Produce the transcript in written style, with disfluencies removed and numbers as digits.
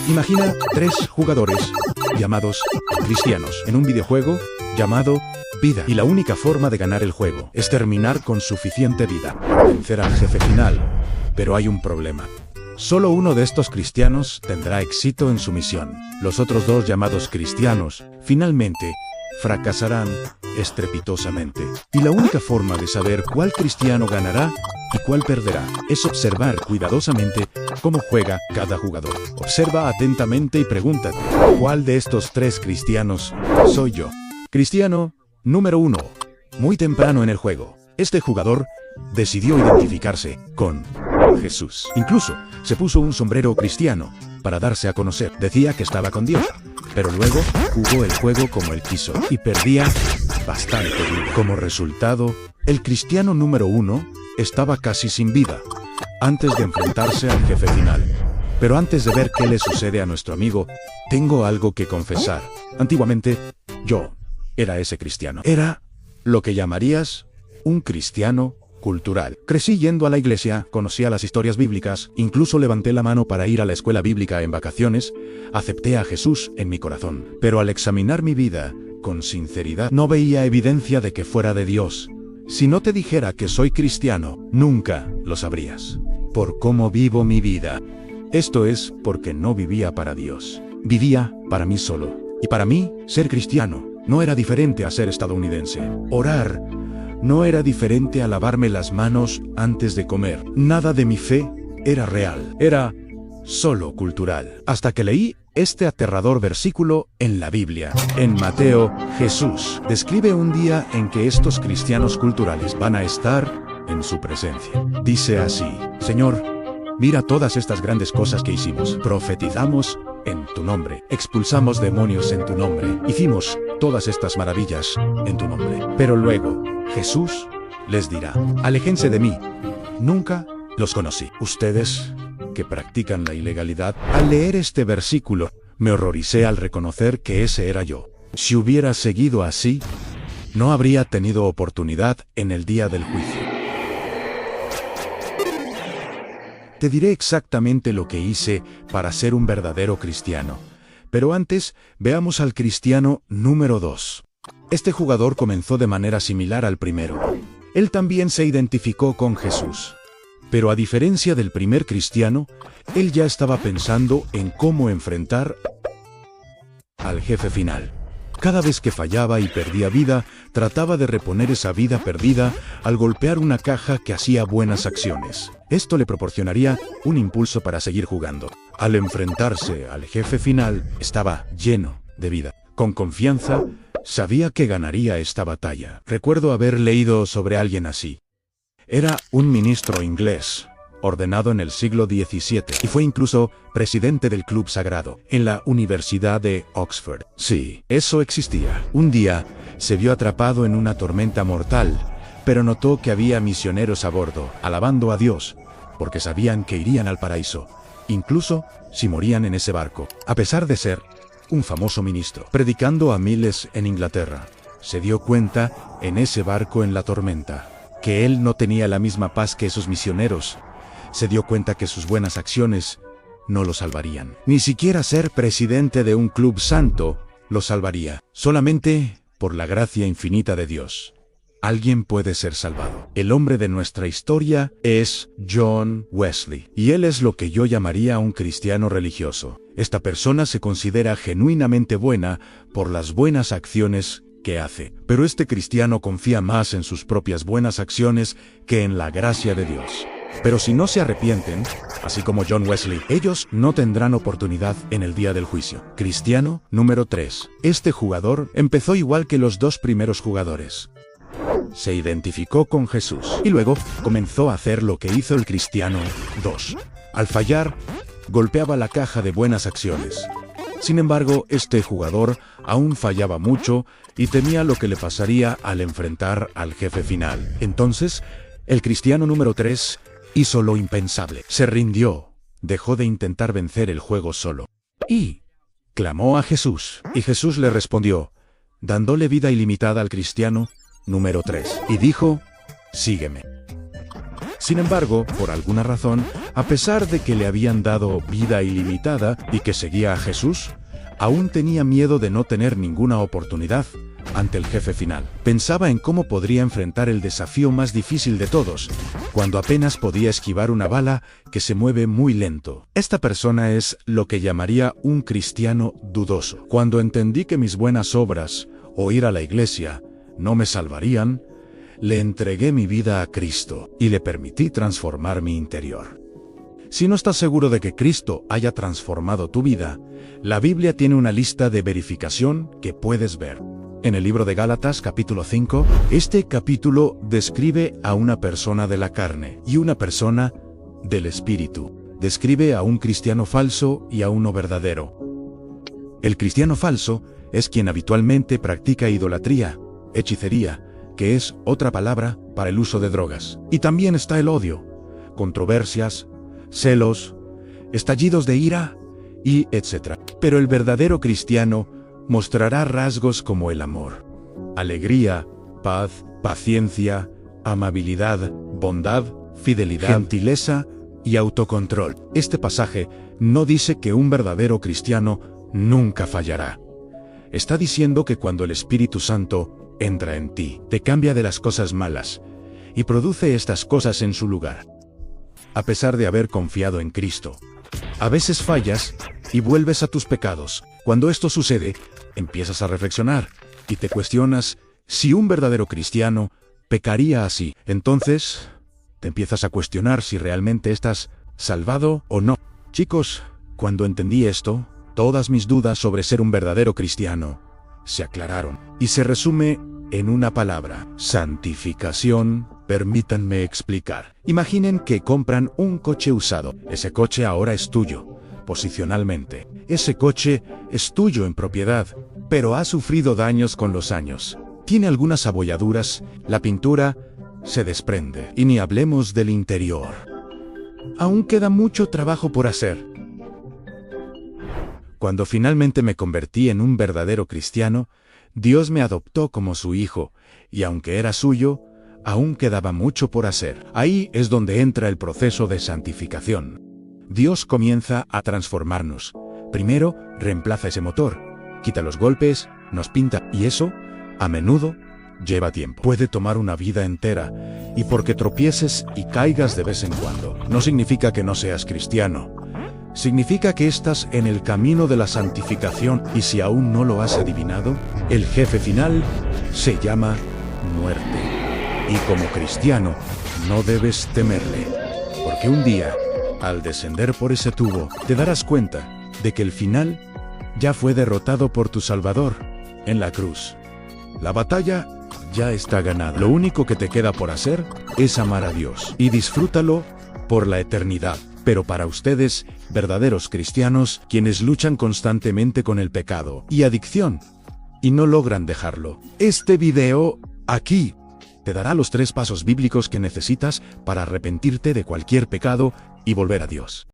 Imagina 3 jugadores llamados cristianos en un videojuego llamado Vida. Y la única forma de ganar el juego es terminar con suficiente vida para vencer al jefe final. Pero hay un problema. Solo uno de estos cristianos tendrá éxito en su misión. Los otros 2 llamados cristianos, finalmente, fracasarán estrepitosamente. Y la única forma de saber cuál cristiano ganará y cuál perderá es observar cuidadosamente cómo juega cada jugador. Observa atentamente y pregúntate, ¿cuál de estos 3 cristianos soy yo? Cristiano número 1. Muy temprano en el juego, este jugador decidió identificarse con Jesús. Incluso se puso un sombrero cristiano para darse a conocer. Decía que estaba con Dios, pero luego jugó el juego como él quiso y perdía bastante vida. Como resultado, el cristiano número 1 estaba casi sin vida antes de enfrentarse al jefe final. Pero antes de ver qué le sucede a nuestro amigo, tengo algo que confesar. Antiguamente, yo era ese cristiano. Era lo que llamarías un cristiano cultural. Crecí yendo a la iglesia, conocía las historias bíblicas, incluso levanté la mano para ir a la escuela bíblica en vacaciones, acepté a Jesús en mi corazón. Pero al examinar mi vida, con sinceridad, no veía evidencia de que fuera de Dios. Si no te dijera que soy cristiano, nunca lo sabrías. Por cómo vivo mi vida. Esto es porque no vivía para Dios. Vivía para mí solo. Y para mí, ser cristiano no era diferente a ser estadounidense. Orar no era diferente a lavarme las manos antes de comer. Nada de mi fe era real. Era solo cultural. Hasta que leí este aterrador versículo en la Biblia. En Mateo, Jesús describe un día en que estos cristianos culturales van a estar en su presencia. Dice así: Señor, mira todas estas grandes cosas que hicimos. Profetizamos en tu nombre. Expulsamos demonios en tu nombre. Hicimos todas estas maravillas en tu nombre. Pero luego, Jesús les dirá: aléjense de mí. Nunca los conocí. Ustedes que practican la ilegalidad. Al leer este versículo, me horroricé al reconocer que ese era yo. Si hubiera seguido así, no habría tenido oportunidad en el día del juicio. Te diré exactamente lo que hice para ser un verdadero cristiano. Pero antes, veamos al cristiano número 2. Este jugador comenzó de manera similar al primero. Él también se identificó con Jesús. Pero a diferencia del primer cristiano, él ya estaba pensando en cómo enfrentar al jefe final. Cada vez que fallaba y perdía vida, trataba de reponer esa vida perdida al golpear una caja que hacía buenas acciones. Esto le proporcionaría un impulso para seguir jugando. Al enfrentarse al jefe final, estaba lleno de vida. Con confianza, sabía que ganaría esta batalla. Recuerdo haber leído sobre alguien así. Era un ministro inglés, ordenado en el siglo XVII, y fue incluso presidente del Club Sagrado, en la Universidad de Oxford. Sí, eso existía. Un día, se vio atrapado en una tormenta mortal, pero notó que había misioneros a bordo, alabando a Dios, porque sabían que irían al paraíso, incluso si morían en ese barco. A pesar de ser un famoso ministro, predicando a miles en Inglaterra, se dio cuenta, en ese barco en la tormenta, que él no tenía la misma paz que esos misioneros. Se dio cuenta que sus buenas acciones no lo salvarían. Ni siquiera ser presidente de un club santo lo salvaría. Solamente por la gracia infinita de Dios, alguien puede ser salvado. El hombre de nuestra historia es John Wesley, y él es lo que yo llamaría un cristiano religioso. Esta persona se considera genuinamente buena por las buenas acciones que hace, pero este cristiano confía más en sus propias buenas acciones que en la gracia de Dios. Pero si no se arrepienten, así como John Wesley, ellos no tendrán oportunidad en el día del juicio. Cristiano número 3. Este jugador empezó igual que los 2 primeros jugadores. Se identificó con Jesús y luego comenzó a hacer lo que hizo el cristiano 2. Al fallar, golpeaba la caja de buenas acciones. Sin embargo, este jugador aún fallaba mucho y temía lo que le pasaría al enfrentar al jefe final. Entonces, el cristiano número 3 hizo lo impensable. Se rindió, dejó de intentar vencer el juego solo y clamó a Jesús. Y Jesús le respondió, dándole vida ilimitada al cristiano número 3, y dijo: sígueme. Sin embargo, por alguna razón, A pesar de que le habían dado vida ilimitada y que seguía a Jesús, aún tenía miedo de no tener ninguna oportunidad ante el jefe final. Pensaba en cómo podría enfrentar el desafío más difícil de todos, cuando apenas podía esquivar una bala que se mueve muy lento. Esta persona es lo que llamaría un cristiano dudoso. Cuando entendí que mis buenas obras o ir a la iglesia no me salvarían, le entregué mi vida a Cristo y le permití transformar mi interior. Si no estás seguro de que Cristo haya transformado tu vida, la Biblia tiene una lista de verificación que puedes ver. En el libro de Gálatas, capítulo 5, este capítulo describe a una persona de la carne y una persona del espíritu. Describe a un cristiano falso y a uno verdadero. El cristiano falso es quien habitualmente practica idolatría, hechicería, que es otra palabra para el uso de drogas. Y también está el odio, controversias, celos, estallidos de ira y etc. Pero el verdadero cristiano mostrará rasgos como el amor, alegría, paz, paciencia, amabilidad, bondad, fidelidad, gentileza y autocontrol. Este pasaje no dice que un verdadero cristiano nunca fallará. Está diciendo que cuando el Espíritu Santo entra en ti, te cambia de las cosas malas y produce estas cosas en su lugar. A pesar de haber confiado en Cristo, a veces fallas y vuelves a tus pecados. Cuando esto sucede, empiezas a reflexionar y te cuestionas si un verdadero cristiano pecaría así. Entonces, te empiezas a cuestionar si realmente estás salvado o no. Chicos, cuando entendí esto, todas mis dudas sobre ser un verdadero cristiano se aclararon. Y se resume en una palabra: santificación. Permítanme explicar. Imaginen que compran un coche usado. Ese coche ahora es tuyo, posicionalmente. Ese coche es tuyo en propiedad, pero ha sufrido daños con los años. Tiene algunas abolladuras, la pintura se desprende. Y ni hablemos del interior. Aún queda mucho trabajo por hacer. Cuando finalmente me convertí en un verdadero cristiano, Dios me adoptó como su hijo, y aunque era suyo, aún quedaba mucho por hacer. Ahí es donde entra el proceso de santificación. Dios comienza a transformarnos. Primero, reemplaza ese motor, quita los golpes, nos pinta, y eso, a menudo, lleva tiempo. Puede tomar una vida entera, y porque tropieces y caigas de vez en cuando, no significa que no seas cristiano. Significa que estás en el camino de la santificación, y si aún no lo has adivinado, el jefe final se llama muerte. Y como cristiano, no debes temerle, porque un día, al descender por ese tubo, te darás cuenta de que el final ya fue derrotado por tu Salvador en la cruz. La batalla ya está ganada. Lo único que te queda por hacer es amar a Dios y disfrútalo por la eternidad. Pero para ustedes, verdaderos cristianos, quienes luchan constantemente con el pecado y adicción y no logran dejarlo, este video aquí te dará los 3 pasos bíblicos que necesitas para arrepentirte de cualquier pecado y volver a Dios.